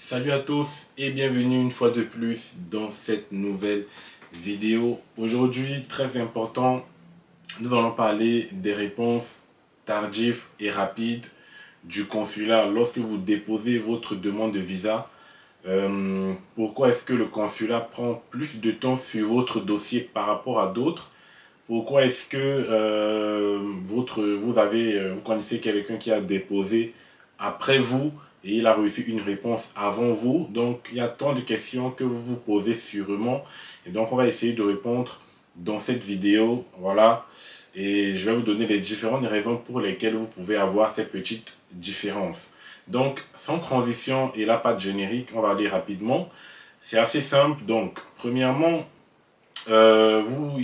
Salut à tous et bienvenue une fois de plus dans cette nouvelle vidéo. Aujourd'hui, très important, nous allons parler des réponses tardives et rapides du consulat lorsque vous déposez votre demande de visa. Pourquoi est-ce que le consulat prend plus de temps sur votre dossier par rapport à d'autres? Pourquoi est-ce que vous connaissez quelqu'un qui a déposé après vous et il a reçu une réponse avant vous? Donc, il y a tant de questions que vous vous posez sûrement. Et donc, on va essayer de répondre dans cette vidéo. Voilà. Et je vais vous donner les différentes raisons pour lesquelles vous pouvez avoir ces petites différences. Donc, sans transition et là, pas de générique, on va aller rapidement. C'est assez simple. Donc, premièrement, vous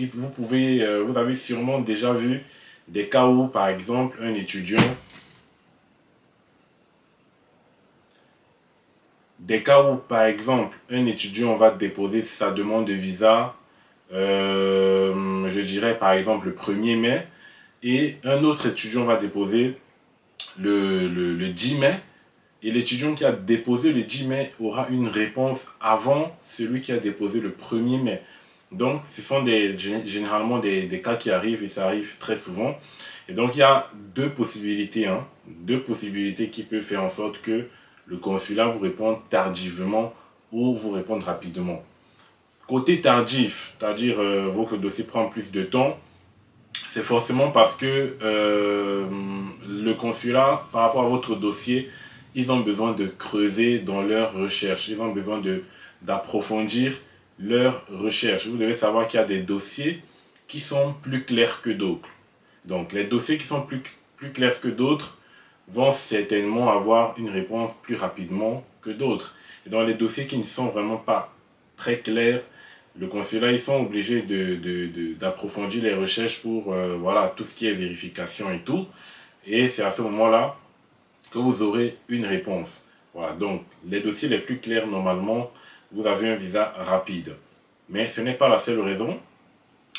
avez sûrement déjà vu des cas où, par exemple, un étudiant va déposer sa demande de visa, je dirais par exemple le 1er mai, et un autre étudiant va déposer le 10 mai, et l'étudiant qui a déposé le 10 mai aura une réponse avant celui qui a déposé le 1er mai. Donc, ce sont généralement des cas qui arrivent et ça arrive très souvent. Et donc, il y a deux possibilités qui peuvent faire en sorte que le consulat vous réponde tardivement ou vous réponde rapidement. Côté tardif, c'est-à-dire votre dossier prend plus de temps, c'est forcément parce que le consulat, par rapport à votre dossier, ils ont besoin de creuser dans leurs recherches. Ils ont besoin d'approfondir leurs recherches. Vous devez savoir qu'il y a des dossiers qui sont plus clairs que d'autres. Donc, les dossiers qui sont plus clairs que d'autres vont certainement avoir une réponse plus rapidement que d'autres. Et dans les dossiers qui ne sont vraiment pas très clairs, le consulat, ils sont obligés d'approfondir les recherches pour voilà, tout ce qui est vérification et tout. Et c'est à ce moment-là que vous aurez une réponse. Voilà, donc les dossiers les plus clairs, normalement, vous avez un visa rapide. Mais ce n'est pas la seule raison.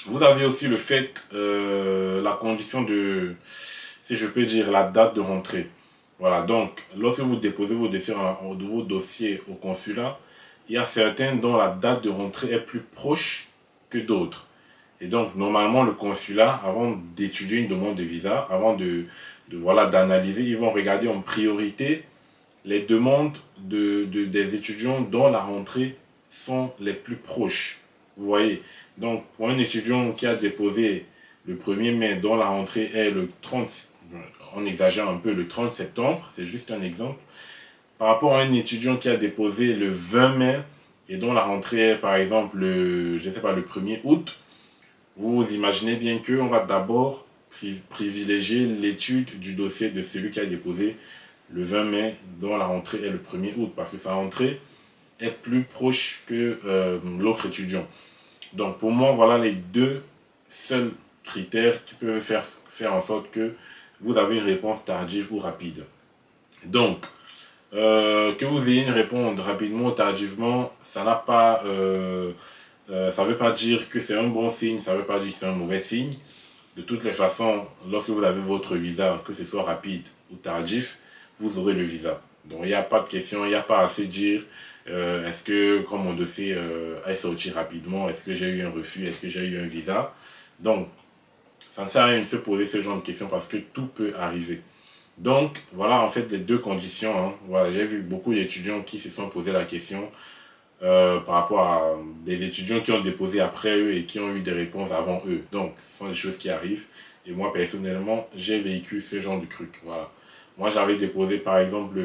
Vous avez aussi le fait, la condition de, si je peux dire, la date de rentrée. Voilà, donc lorsque vous déposez vos dossiers au consulat, il y a certains dont la date de rentrée est plus proche que d'autres. Et donc, normalement, le consulat, avant d'étudier une demande de visa, avant d'analyser, ils vont regarder en priorité les demandes des étudiants dont la rentrée sont les plus proches. Vous voyez, donc pour un étudiant qui a déposé le 1er mai, dont la rentrée est le 30, on exagère un peu, le 30 septembre, c'est juste un exemple, par rapport à un étudiant qui a déposé le 20 mai et dont la rentrée est par exemple le 1er août, vous imaginez bien qu'on va d'abord privilégier l'étude du dossier de celui qui a déposé le 20 mai, dont la rentrée est le 1er août, parce que sa rentrée est plus proche que l'autre étudiant. Donc pour moi, voilà les deux seuls critères qui peuvent faire en sorte que vous avez une réponse tardive ou rapide. Donc, que vous ayez une réponse rapidement ou tardivement, ça n'a pas... ça ne veut pas dire que c'est un bon signe, ça ne veut pas dire que c'est un mauvais signe. De toutes les façons, lorsque vous avez votre visa, que ce soit rapide ou tardif, vous aurez le visa. Donc il n'y a pas de question, il n'y a pas à se dire est-ce que comme mon dossier est sorti rapidement, est-ce que j'ai eu un refus, est-ce que j'ai eu un visa. Donc ça ne sert à rien de se poser ce genre de questions parce que tout peut arriver. Donc voilà en fait les deux conditions. Hein. Voilà, j'ai vu beaucoup d'étudiants qui se sont posé la question par rapport à des étudiants qui ont déposé après eux et qui ont eu des réponses avant eux. Donc, ce sont des choses qui arrivent. Et moi, personnellement, j'ai vécu ce genre de truc. Voilà. Moi, j'avais déposé, par exemple,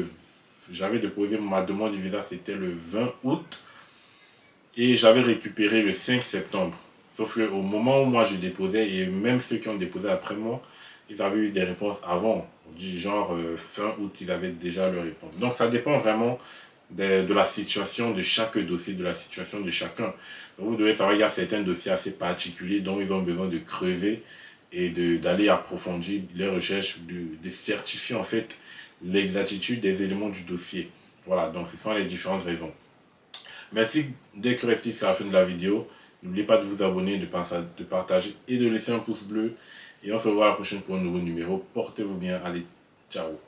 ma demande de visa, c'était le 20 août. Et j'avais récupéré le 5 septembre. Sauf qu'au moment où moi, je déposais, et même ceux qui ont déposé après moi, ils avaient eu des réponses avant. Du genre, fin août, ils avaient déjà leur réponse. Donc, ça dépend vraiment de la situation de chaque dossier, de la situation de chacun. Donc vous devez savoir qu'il y a certains dossiers assez particuliers dont ils ont besoin de creuser et d'aller approfondir les recherches, de certifier en fait l'exactitude des éléments du dossier. Voilà, donc ce sont les différentes raisons. Merci d'être resté jusqu'à la fin de la vidéo. N'oubliez pas de vous abonner, de partager et de laisser un pouce bleu. Et on se revoit la prochaine pour un nouveau numéro. Portez-vous bien. Allez, ciao.